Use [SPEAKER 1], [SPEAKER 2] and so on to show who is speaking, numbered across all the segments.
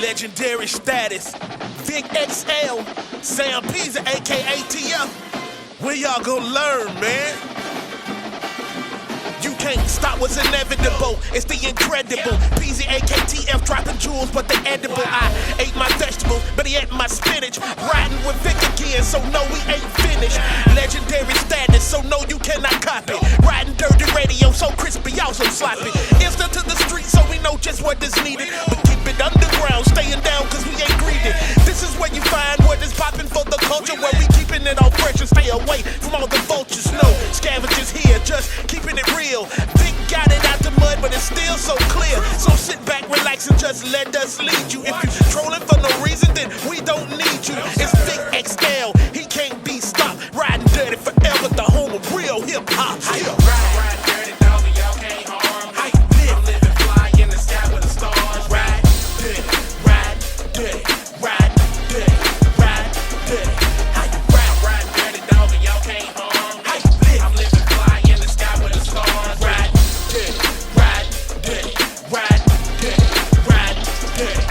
[SPEAKER 1] Legendary status. Vic XL, Sam Pisa, aka TF. Where y'all gonna learn, man? You can't stop what's inevitable. It's the incredible. PZ, AKTF, dropping jewels, but they edible. I ate my vegetables, but he ate my spinach. Riding with Vic again, so no, we ain't finished. Legendary status, so no, you cannot copy. Riding dirty radio, so crispy, also sloppy. Instant to the street, so we know just what is needed. But keep it underground, staying down, cause we ain't greedy. This is where you find what is popping for the culture, where we keeping it all fresh and stay away from all the vultures. No scavengers here, just keeping it real. Vic got it out the mud, but it's still so clear. So sit back, relax, and just let us lead you. If you trolling for no reason, then we don't need you. It's Vic XL, he can't be stopped. Riding dirty forever, the home of real hip hop.
[SPEAKER 2] Ride dirty, dog, and y'all can't harm me. I'm living fly in the sky with the stars. Ride dirty, ride dirty, ride dirty, ride dirty. How you ride dirty, dog, and y'all can't harm me. I'm living fly in the sky with the stars. Ride dirty, ride dirty, ride dirty, ride dirty.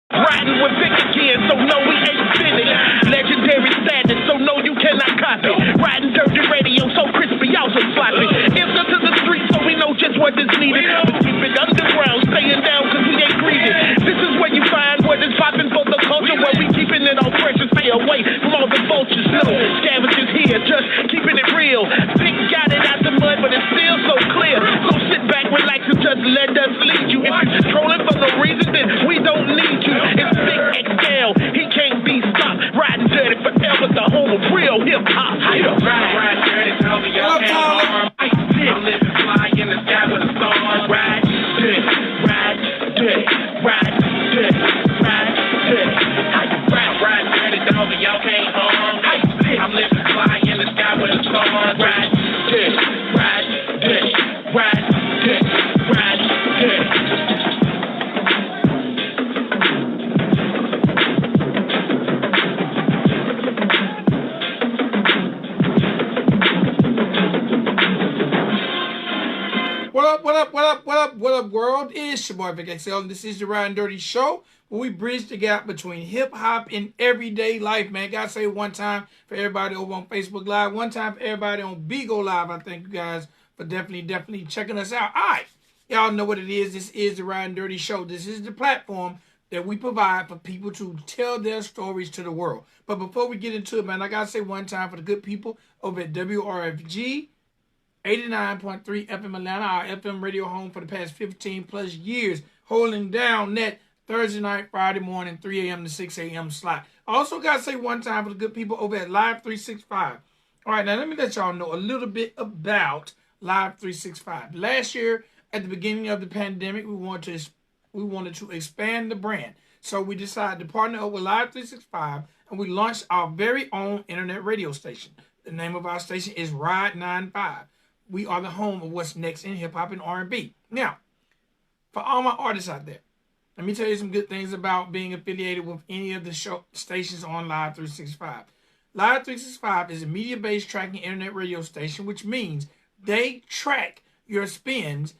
[SPEAKER 1] Riding with Vic again, so no, we ain't finished. Legendary status, so no, you cannot copy. Riding dirty radio, so crispy, also sloppy. Instant to the street, so we know just what is needed. But keep it underground, staying down, cause we ain't greedy. This is where you find what is popping for the culture, where we keeping it all fresh and stay away from all the vultures. No scavengers here, just keeping it real. Vic got it out the mud, but it's still so clear. So sit back, relax, and just let us lead you. If you trolling for no reason, then we don't need you. It's Vic XL, he can't be stopped. Riding dirty forever, the home of real hip hop.
[SPEAKER 2] Ride dirty, dog, and y'all can't harm me. I'm living fly in the sky with the stars. Ride dirty, ride dirty, ride dirty, ride dirty. How you ride dirty, dog, and y'all can't harm me. I'm living fly in the sky with the stars. Ride dirty, ride dirty, ride dirty, ride dirty.
[SPEAKER 3] What up, world? It's your boy Vic XL, and this is the Riding Dirty Show, where we bridge the gap between hip-hop and everyday life, man. Gotta say one time for everybody over on Facebook Live, one time for everybody on Bigo Live. I thank you guys for definitely checking us out. All right, y'all know what it is. This is the Riding Dirty Show. This is the platform that we provide for people to tell their stories to the world. But before we get into it, man, I gotta say one time for the good people over at WRFG, 89.3 FM Atlanta, our FM radio home for the past 15 plus years, holding down that Thursday night, Friday morning, 3 a.m. to 6 a.m. slot. I also got to say one time for the good people over at Live 365. All right, now let me let y'all know a little bit about Live 365. Last year, at the beginning of the pandemic, we wanted to expand the brand. So we decided to partner up with Live 365, and we launched our very own internet radio station. The name of our station is Ride 95. We are the home of what's next in hip-hop and R&B. Now, for all my artists out there, let me tell you some good things about being affiliated with any of the show stations on Live 365. Live 365 is a media-based tracking internet radio station, which means they track your spins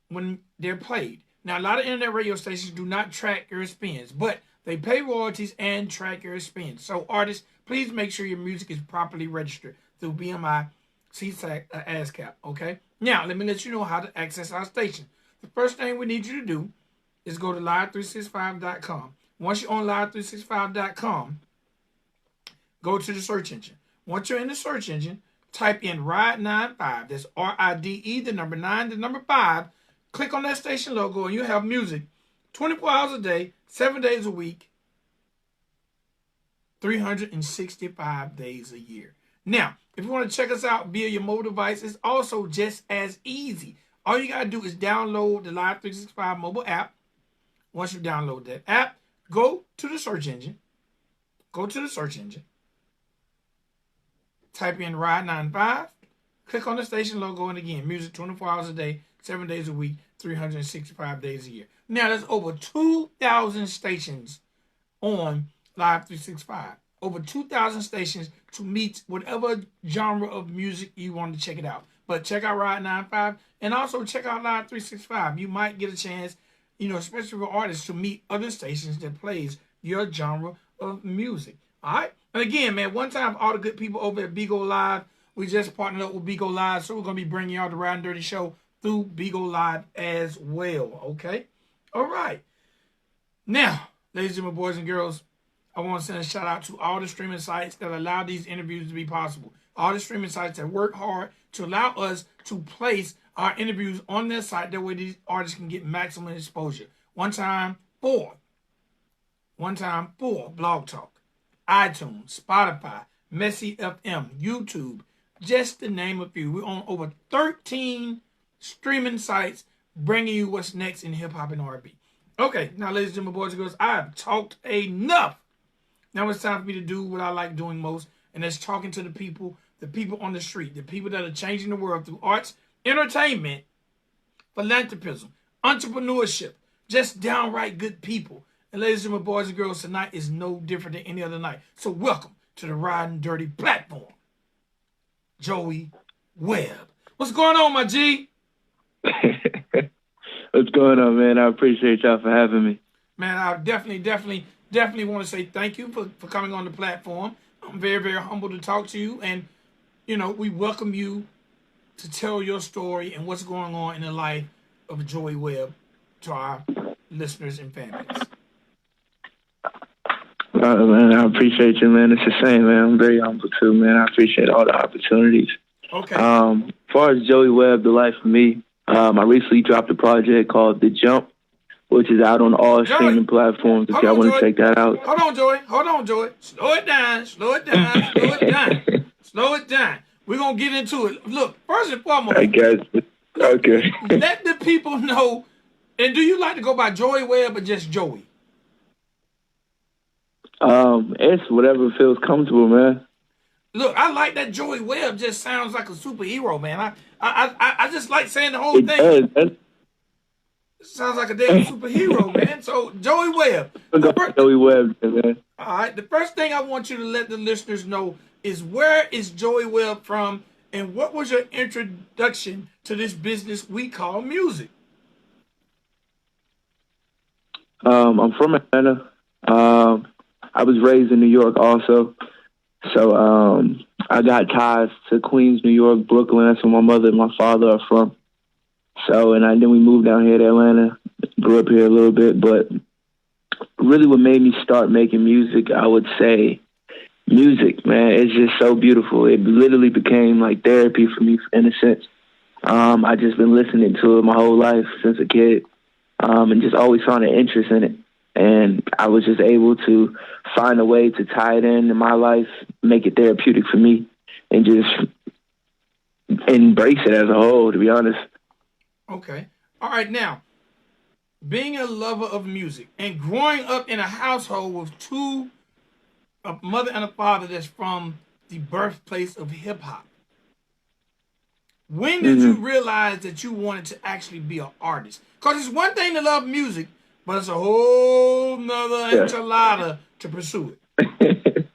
[SPEAKER 3] when they're played. Now, a lot of internet radio stations do not track your spins, but they pay royalties and track your spins. So, artists, please make sure your music is properly registered through BMI, CSAC, ASCAP, okay? Now, let me let you know how to access our station. The first thing we need you to do is go to live365.com. Once you're on live365.com, go to the search engine. Once you're in the search engine, type in Ride95. That's R-I-D-E, the number 9, the number 5. Click on that station logo, and you have music 24 hours a day, 7 days a week, 365 days a year. Now, if you want to check us out via your mobile device, it's also just as easy. All you got to do is download the Live 365 mobile app. Once you download that app, go to the search engine. Type in Ride 95. Click on the station logo, and again, music 24 hours a day, 7 days a week, 365 days a year. Now, there's over 2,000 stations on Live 365. Over 2,000 stations to meet whatever genre of music you want to check it out. But check out Ride 95 and also check out Live 365. You might get a chance, especially for artists, to meet other stations that plays your genre of music. All right? And again, man, one time, all the good people over at Bigo Live, we just partnered up with Bigo Live, so we're going to be bringing y'all the Ride and Dirty Show through Bigo Live as well, okay? All right. Now, ladies and gentlemen, boys and girls, I want to send a shout out to all the streaming sites that allow these interviews to be possible. All the streaming sites that work hard to allow us to place our interviews on their site. That way these artists can get maximum exposure. One time for Blog Talk, iTunes, Spotify, Messy FM, YouTube, just to name a few. We're on over 13 streaming sites bringing you what's next in hip-hop and R&B. Okay, now, ladies and gentlemen, boys and girls, I have talked enough. Now it's time for me to do what I like doing most, and that's talking to the people on the street, the people that are changing the world through arts, entertainment, philanthropism, entrepreneurship, just downright good people. And ladies and gentlemen, boys and girls, tonight is no different than any other night. So welcome to the Riding Dirty platform, Jowy Webb. What's going on, my G?
[SPEAKER 4] What's going on, man? I appreciate y'all for having me.
[SPEAKER 3] Man, I definitely want to say thank you for coming on the platform. I'm very, very humbled to talk to you. And, we welcome you to tell your story and what's going on in the life of Jowy Webb to our listeners and families.
[SPEAKER 4] Man, I appreciate you, man. It's the same, man. I'm very humble, too, man. I appreciate all the opportunities.
[SPEAKER 3] Okay.
[SPEAKER 4] As far as Jowy Webb, the life of me, I recently dropped a project called The Jump, which is out on all streaming platforms if y'all want to check that out.
[SPEAKER 3] Hold on, Joey. Slow it down. Slow it down. We're going to get into it. Look, first and foremost.
[SPEAKER 4] I guess. Okay.
[SPEAKER 3] Let the people know. And do you like to go by Jowy Webb or just Joey?
[SPEAKER 4] It's whatever feels comfortable, man.
[SPEAKER 3] Look, I like that Jowy Webb just sounds like a superhero, man. I just like saying the whole thing.
[SPEAKER 4] Does.
[SPEAKER 3] Sounds like a damn superhero, man. So, Jowy Webb.
[SPEAKER 4] Jowy Webb, man.
[SPEAKER 3] All right. The first thing I want you to let the listeners know is where is Jowy Webb from, and what was your introduction to this business we call music?
[SPEAKER 4] I'm from Atlanta. I was raised in New York also. So I got ties to Queens, New York, Brooklyn. That's where my mother and my father are from. So, and then we moved down here to Atlanta, grew up here a little bit, but really what made me start making music, I would say music, man. It's just so beautiful. It literally became like therapy for me in a sense. I just been listening to it my whole life since a kid, and just always found an interest in it. And I was just able to find a way to tie it into my life, make it therapeutic for me, and just embrace it as a whole, to be honest.
[SPEAKER 3] Okay. All right. Now, being a lover of music and growing up in a household with a mother and a father that's from the birthplace of hip hop, when did you realize that you wanted to actually be an artist? Because it's one thing to love music, but it's a whole nother enchilada to pursue it.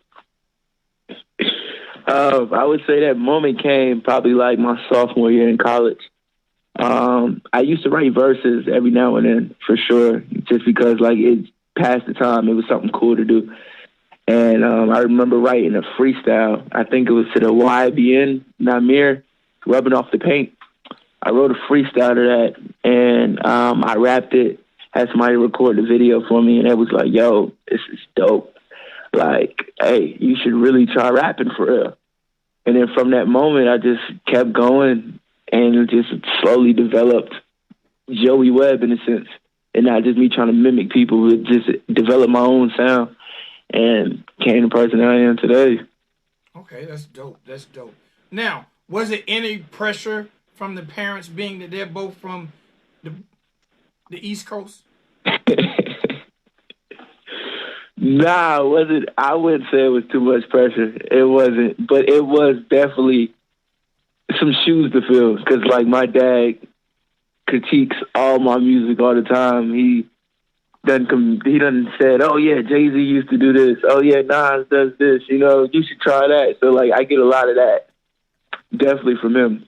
[SPEAKER 4] I would say that moment came probably like my sophomore year in college. I used to write verses every now and then, for sure, just because like it passed the time. It was something cool to do. And I remember writing a freestyle. I think it was to the YBN Namir, Rubbing Off the Paint. I wrote a freestyle to that, and I rapped it, had somebody record the video for me, and it was like, yo, this is dope. Like, hey, you should really try rapping for real. And then from that moment, I just kept going, and it just slowly developed Jowy Webb in a sense. And not just me trying to mimic people, but just develop my own sound, and came the person I am today.
[SPEAKER 3] Okay, that's dope. That's dope. Now, was it any pressure from the parents, being that they're both from the East Coast?
[SPEAKER 4] Nah, it wasn't. I wouldn't say it was too much pressure. It wasn't, but it was definitely some shoes to fill because, like, my dad critiques all my music all the time. He done said, oh, yeah, Jay-Z used to do this. Oh, yeah, Nas does this. You know, you should try that. So, like, I get a lot of that definitely from him.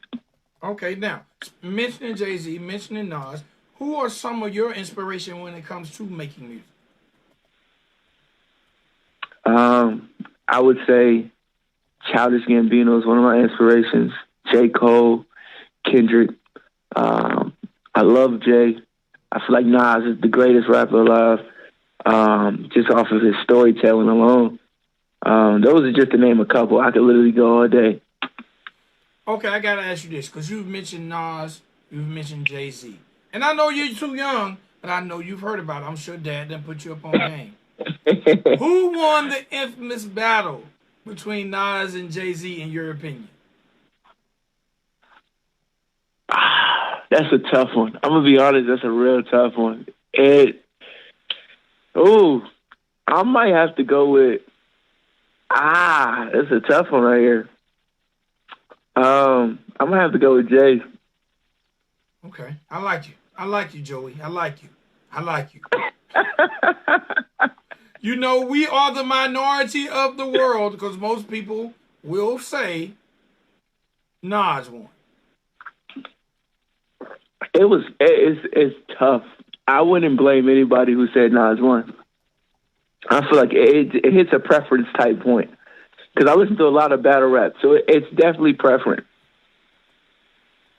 [SPEAKER 3] Okay, now, mentioning Jay-Z, mentioning Nas, who are some of your inspiration when it comes to making music?
[SPEAKER 4] I would say Childish Gambino is one of my inspirations. J. Cole, Kendrick. I love Jay. I feel like Nas is the greatest rapper alive, just off of his storytelling alone. Those are just to name a couple. I could literally go all day.
[SPEAKER 3] Okay, I gotta ask you this, because you've mentioned Nas, you've mentioned Jay-Z. And I know you're too young, but I know you've heard about it. I'm sure Dad done put you up on game. Who won the infamous battle between Nas and Jay-Z, in your opinion?
[SPEAKER 4] That's a tough one. I'm gonna be honest. That's a real tough one. I might have to go with. That's a tough one right here. I'm gonna have to go with Jay.
[SPEAKER 3] Okay, I like you. I like you, Joey. I like you. I like you. You know, we are the minority of the world because most people will say Nas won.
[SPEAKER 4] It's tough. I wouldn't blame anybody who said Nas won. I feel like it hits a preference type point because I listen to a lot of battle rap, so it's definitely preference.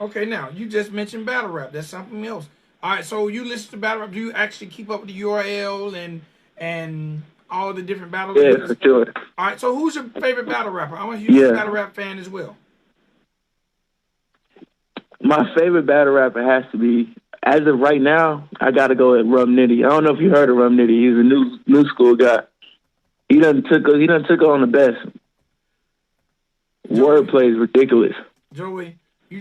[SPEAKER 3] Okay, now you just mentioned battle rap. That's something else. All right, so you listen to battle rap. Do you actually keep up with the URL and all the different battle
[SPEAKER 4] Yeah,
[SPEAKER 3] raps?
[SPEAKER 4] for sure.
[SPEAKER 3] All right, so who's your favorite battle rapper? I'm a huge battle rap fan as well.
[SPEAKER 4] My favorite battle rapper has to be, as of right now, I got to go with Rum Nitty. I don't know if you heard of Rum Nitty. He's a new school guy. He done took on the best. Wordplay is ridiculous.
[SPEAKER 3] Joey, you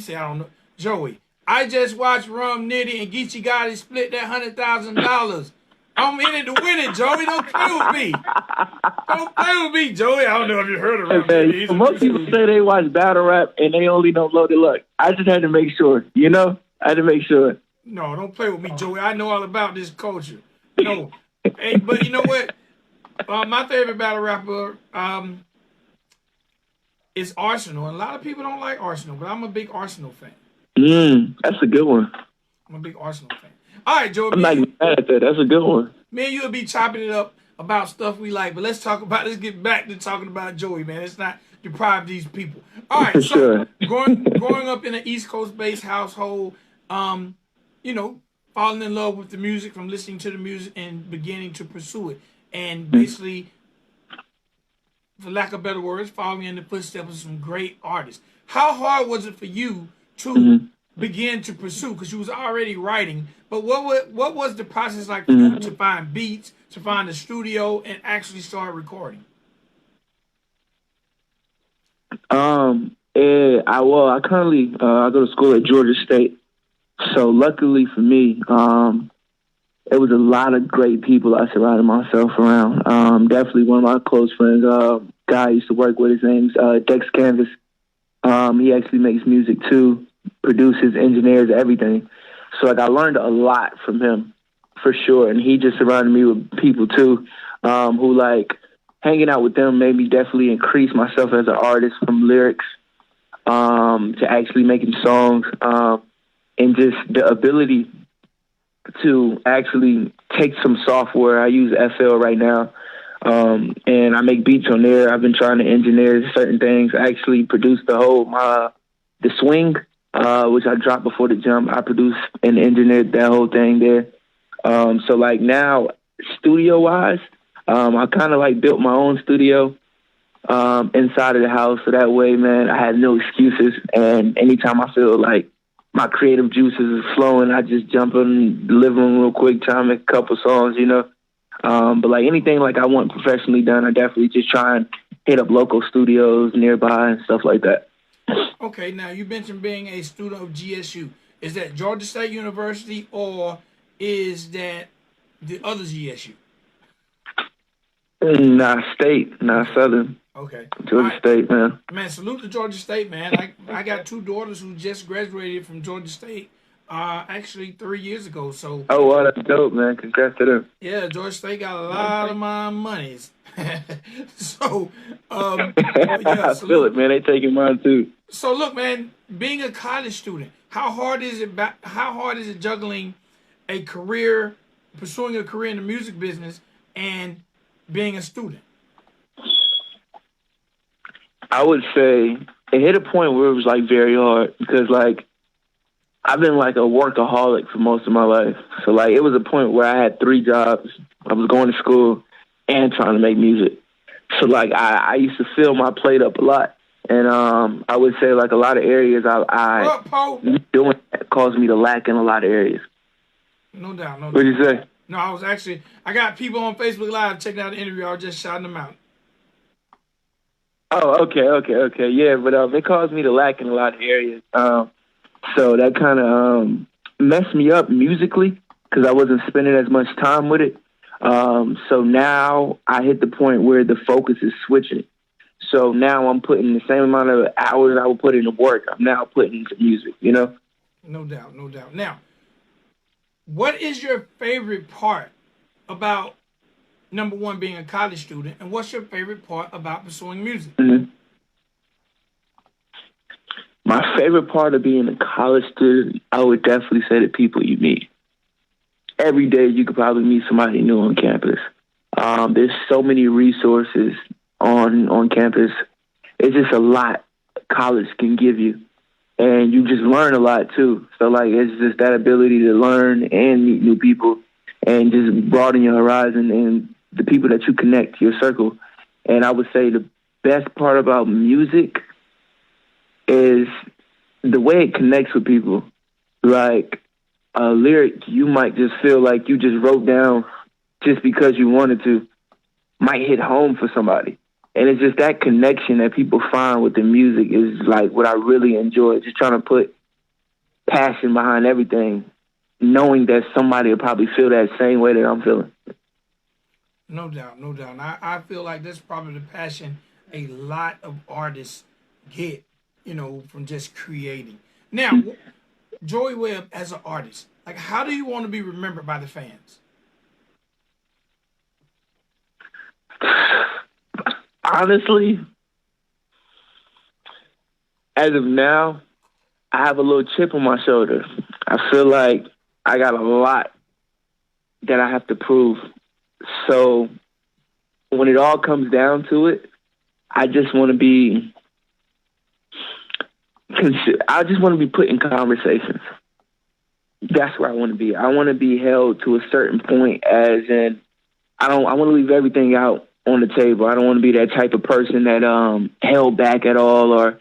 [SPEAKER 3] say I don't know. Joey, I just watched Rum Nitty and Geechee Gotti split that $100,000. I'm in it to win it, Joey. Don't play with me. Don't play with me, Joey. I don't know if you heard of Rum Nitty.
[SPEAKER 4] Most people say they watch battle rap and they only know Loaded Luck. I just had to make sure, I had to make sure.
[SPEAKER 3] No, don't play with me, Joey. I know all about this culture. No. Hey, but you know what? My favorite battle rapper is Arsenal. And a lot of people don't like Arsenal, but I'm a big Arsenal fan.
[SPEAKER 4] That's a good one.
[SPEAKER 3] I'm a big Arsenal fan. All right, Joey.
[SPEAKER 4] I'm not even mad at that. That's a good one.
[SPEAKER 3] Me and you will be chopping it up about stuff we like, but let's get back to talking about Joey, man. Let's not deprive these people. All right, so growing up in an East Coast based household, falling in love with the music, from listening to the music and beginning to pursue it, and basically, for lack of better words, following in the footsteps of some great artists. How hard was it for you to begin to pursue? Because you was already writing, but what was the process like for you to find beats, to find a studio, and actually start recording?
[SPEAKER 4] I currently I go to school at Georgia State, so luckily for me, it was a lot of great people I surrounded myself around. Definitely one of my close friends, guy I used to work with, his name's Dex Canvas. He actually makes music too, produces, engineers, everything. So I learned a lot from him for sure, and he just surrounded me with people too, who hanging out with them made me definitely increase myself as an artist, from lyrics to actually making songs, and just the ability to actually take some software. I use FL right now, and I make beats on there. I've been trying to engineer certain things. I actually produced the swing, which I dropped before the jump. I produced and engineered that whole thing there. So now, studio-wise, I kind of built my own studio inside of the house. So that way, man, I had no excuses. And anytime I feel like my creative juices is flowing, I just jump in the living room real quick, try and make a couple songs, But anything I want professionally done, I definitely just try and hit up local studios nearby and stuff like that.
[SPEAKER 3] Okay, now you mentioned being a student of GSU. Is that Georgia State University or is that the other GSU?
[SPEAKER 4] Not State, not Southern.
[SPEAKER 3] Okay. All
[SPEAKER 4] Georgia
[SPEAKER 3] right.
[SPEAKER 4] State, man.
[SPEAKER 3] Man, salute to Georgia State, man. I got two daughters who just graduated from Georgia State, actually 3 years ago. So
[SPEAKER 4] Oh, wow, that's dope, man. Congrats to them.
[SPEAKER 3] yeah, Georgia State got a lot of my monies. So yeah,
[SPEAKER 4] I feel it,
[SPEAKER 3] salute.
[SPEAKER 4] man. They taking mine too.
[SPEAKER 3] So look, man, being a college student, how hard is it? How hard is it juggling a career, pursuing a career in the music business, and being a student?
[SPEAKER 4] I would say it hit a point where it was like very hard because like I've been like a workaholic for most of my life. So like it was a point where I had 3 jobs. I was going to school and trying to make music. So like I used to fill my plate up a lot. And I would say like a lot of areas
[SPEAKER 3] What up, Poe?
[SPEAKER 4] doing that caused me to lack in a lot of areas.
[SPEAKER 3] No doubt, no doubt.
[SPEAKER 4] What'd you say?
[SPEAKER 3] No, I got people on Facebook Live checking out the interview. I was just shouting them out.
[SPEAKER 4] Oh, okay. Yeah, but it caused me to lack in a lot of areas. So that kind of messed me up musically because I wasn't spending as much time with it. So now I hit the point where the focus is switching. So now I'm putting the same amount of hours I would put into work. I'm now putting into music, you know?
[SPEAKER 3] No doubt, no doubt. Now, what is your favorite part about, number one, being a college student, and what's your favorite part about pursuing music?
[SPEAKER 4] Mm-hmm. My favorite part of being a college student, I would definitely say the people you meet. Every day you could probably meet somebody new on campus. There's so many resources on campus. It's just a lot college can give you. And you just learn a lot too. So like it's just that ability to learn and meet new people and just broaden your horizon and the people that you connect to your circle. And I would say the best part about music is the way it connects with people. Like a lyric you might just feel like you just wrote down just because you wanted to might hit home for somebody. And it's just that connection that people find with the music is like what I really enjoy. Just trying to put passion behind everything, knowing that somebody will probably feel that same way that I'm feeling.
[SPEAKER 3] No doubt, no doubt. And I feel like that's probably the passion a lot of artists get, from just creating. Now, Jowy Webb as an artist, like how do you want to be remembered by the fans?
[SPEAKER 4] Honestly, as of now, I have a little chip on my shoulder. I feel like I got a lot that I have to prove. So when it all comes down to it, I just want to be put in conversations. That's where I want to be. I want to be held to a certain point as in I want to leave everything out on the table. I don't want to be that type of person that held back at all or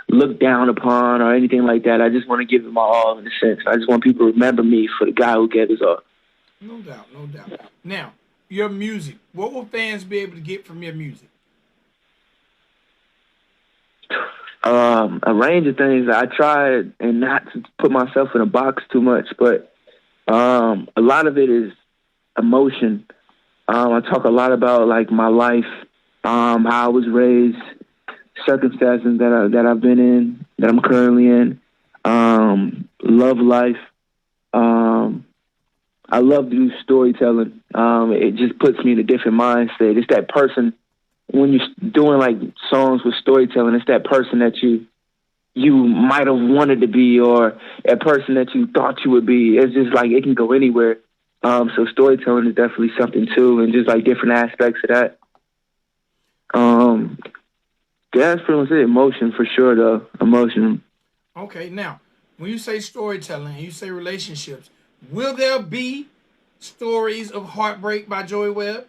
[SPEAKER 4] looked down upon or anything like that. I just want to give it my all in a sense. I just want people to remember me for the guy who gave his all.
[SPEAKER 3] No doubt, no doubt. Now, your music. What will fans be able to get from your music?
[SPEAKER 4] A range of things. I try and not to put myself in a box too much, but a lot of it is emotion. I talk a lot about like my life, how I was raised, circumstances that I've been in, that I'm currently in, love life. I love to do storytelling. It just puts me in a different mindset. It's that person when you're doing like songs with storytelling. It's that person that you might have wanted to be, or a person that you thought you would be. It's just like it can go anywhere. So storytelling is definitely something too, and just like different aspects of that. Yeah, that's pretty much it. Emotion for sure, though. Emotion.
[SPEAKER 3] Okay, now when you say storytelling and you say relationships, will there be stories of heartbreak by Jowy Webb?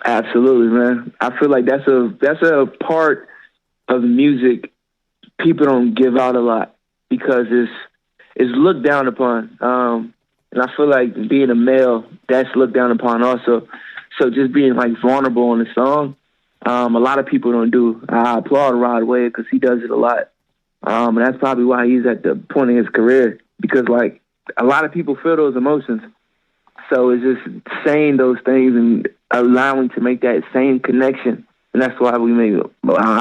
[SPEAKER 4] Absolutely, man. I feel like that's a part of music people don't give out a lot because it's looked down upon. And I feel like being a male, that's looked down upon also. So just being like vulnerable on the song, a lot of people don't do. I applaud Rod Wave because he does it a lot. And that's probably why he's at the point in his career because like a lot of people feel those emotions. So it's just saying those things and allowing to make that same connection, and that's why I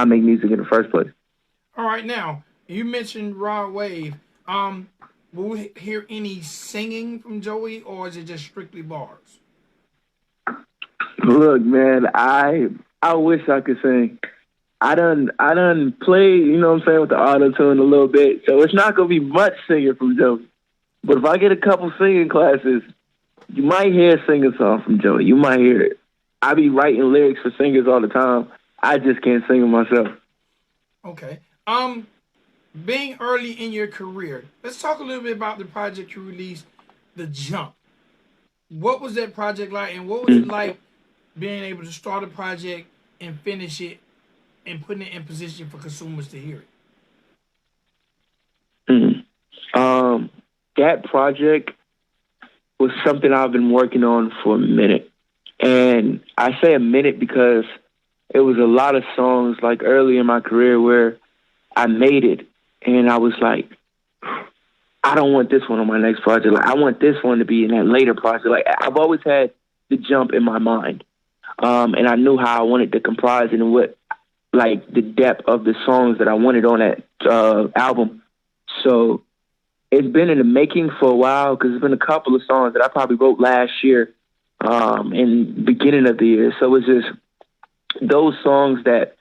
[SPEAKER 4] make music in the first place.
[SPEAKER 3] All right, now you mentioned Rod Wave. Will we hear any singing from Joey, or is it just strictly bars?
[SPEAKER 4] Look, man, I wish I could sing. I done played, you know what I'm saying, with the auto tune a little bit, so it's not gonna be much singing from Joey. But if I get a couple singing classes, you might hear a singing song from Joey. You might hear it. I be writing lyrics for singers all the time. I just can't sing them myself.
[SPEAKER 3] Okay. Being early in your career, let's talk a little bit about the project you released, The Jump. What was that project like, and what was it like being able to start a project and finish it and putting it in position for consumers to hear it?
[SPEAKER 4] That project was something I've been working on for a minute. And I say a minute because it was a lot of songs like early in my career where I made it and I was like, I don't want this one on my next project. Like, I want this one to be in that later project. Like, I've always had The Jump in my mind. And I knew how I wanted to comprise it and what, like, the depth of the songs that I wanted on that album. So it's been in the making for a while because there's been a couple of songs that I probably wrote last year in the beginning of the year. So it's just those songs that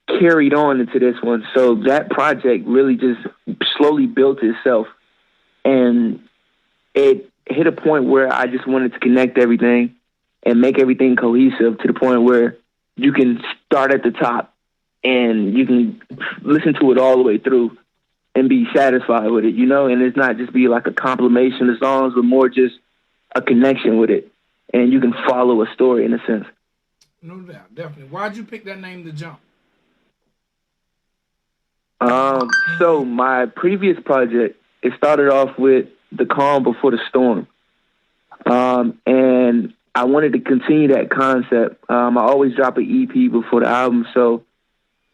[SPEAKER 4] carried on into this one. So that project really just slowly built itself. And it hit a point where I just wanted to connect everything and make everything cohesive to the point where you can start at the top and you can listen to it all the way through and be satisfied with it, you know? And it's not just be like a compilation of songs, but more just a connection with it. And you can follow a story in a sense.
[SPEAKER 3] No doubt, definitely. Why'd you pick that name, The Jump?
[SPEAKER 4] So my previous project, it started off with The Calm Before the Storm. And I wanted to continue that concept. I always drop an EP before the album, so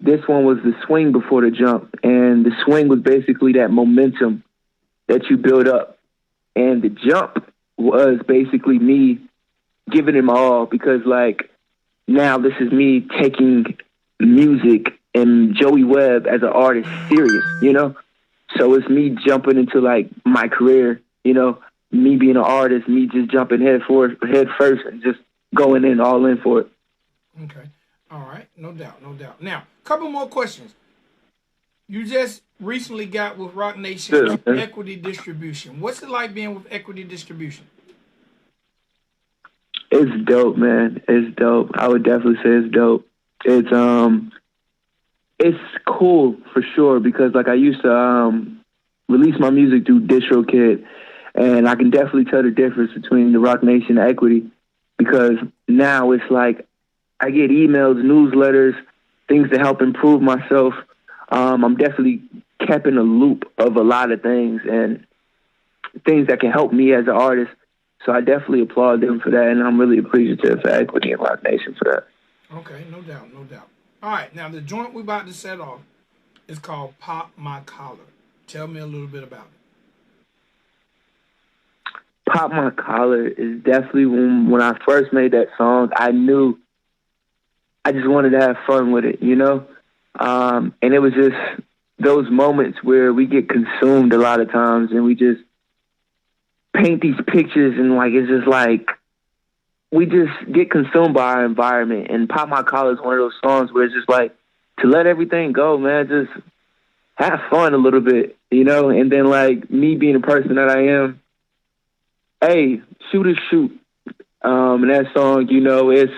[SPEAKER 4] this one was the swing before the jump. And the swing was basically that momentum that you build up. And the jump was basically me giving it my all because, like, now this is me taking music and Jowy Webb as an artist serious, you know? So it's me jumping into, like, my career, you know? Me being an artist, me just jumping head first and just going in all in for it.
[SPEAKER 3] Okay. All right. No doubt. No doubt. Now, a couple more questions. You just recently got with Roc Nation Equity Distribution. What's it like being with Equity Distribution?
[SPEAKER 4] It's dope, man. It's dope. I would definitely say it's dope. It's cool for sure because, like, I used to release my music through DistroKid. And I can definitely tell the difference between the Roc Nation and Equity because now it's like I get emails, newsletters, things to help improve myself. I'm definitely kept in a loop of a lot of things and things that can help me as an artist. So I definitely applaud them for that, and I'm really appreciative for Equity and Roc Nation for that.
[SPEAKER 3] Okay, no doubt, no doubt. All right, now the joint we're about to set off is called Pop My Collar. Tell me a little bit about it.
[SPEAKER 4] Pop My Collar is definitely when I first made that song, I knew I just wanted to have fun with it, you know? And it was just those moments where we get consumed a lot of times and we just paint these pictures and, like, it's just like we just get consumed by our environment. And Pop My Collar is one of those songs where it's just like to let everything go, man, just have fun a little bit, you know? And then, like, me being the person that I am, hey, shoot is shoot. And that song, you know, it's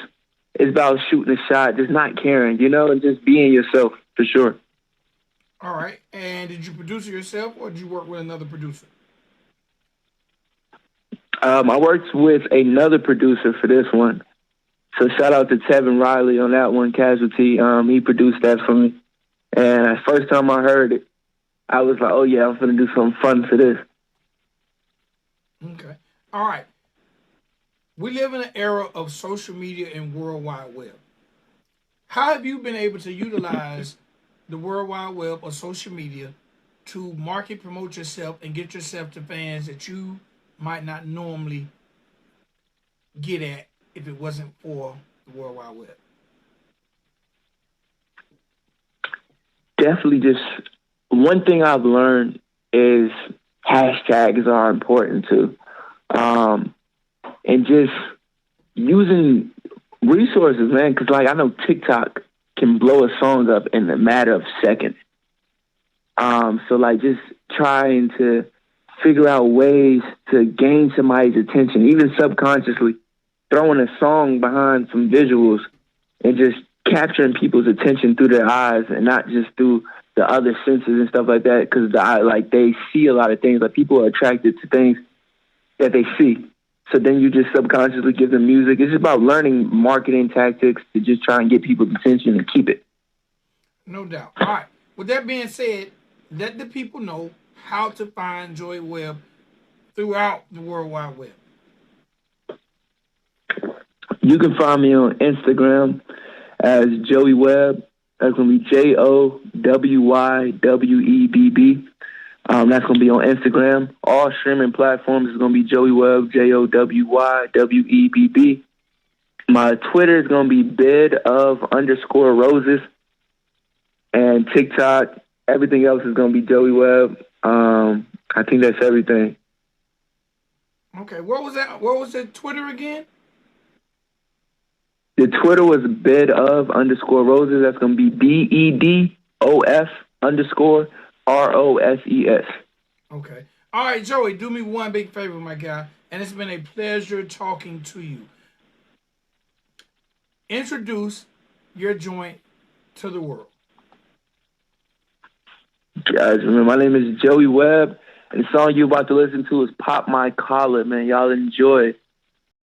[SPEAKER 4] about shooting a shot, just not caring, you know, and just being yourself for sure.
[SPEAKER 3] All right. And did you produce it yourself or did you work with another producer?
[SPEAKER 4] I worked with another producer for this one. So shout out to Tevin Riley on that one, Casualty. He produced that for me. And the first time I heard it, I was like, oh, yeah, I'm going to do something fun for this.
[SPEAKER 3] Okay. All right. We live in an era of social media and World Wide Web. How have you been able to utilize the World Wide Web or social media to market, promote yourself, and get yourself to fans that you might not normally get at if it wasn't for the World Wide Web?
[SPEAKER 4] Definitely just one thing I've learned is hashtags are important too. And just using resources, man, because like I know TikTok can blow a song up in a matter of seconds. So like just trying to figure out ways to gain somebody's attention, even subconsciously, throwing a song behind some visuals and just capturing people's attention through their eyes and not just through the other senses and stuff like that. Because the eye, like they see a lot of things. Like people are attracted to things that they see. So then you just subconsciously give them music. It's just about learning marketing tactics to just try and get people's attention and keep it.
[SPEAKER 3] No doubt. All right. With that being said, let the people know how to find Jowy Webb throughout the World Wide Web.
[SPEAKER 4] You can find me on Instagram as Jowy Webb. That's going to be JOWYWEBB. That's going to be on Instagram. All streaming platforms is going to be Jowy Webb, JOWYWEBB. My Twitter is going to be bid_of_roses. And TikTok, everything else is going to be Jowy Webb. I think that's everything.
[SPEAKER 3] Okay, what was that? What was the Twitter again?
[SPEAKER 4] The Twitter was bid_of_roses. That's going to be BEDOF_ROSES.
[SPEAKER 3] Okay. All right, Joey, do me one big favor, my guy, and it's been a pleasure talking to you. Introduce your joint to the world.
[SPEAKER 4] Guys, remember, my name is Jowy Webb, and the song you're about to listen to is Pop My Collar, man. Y'all enjoy it.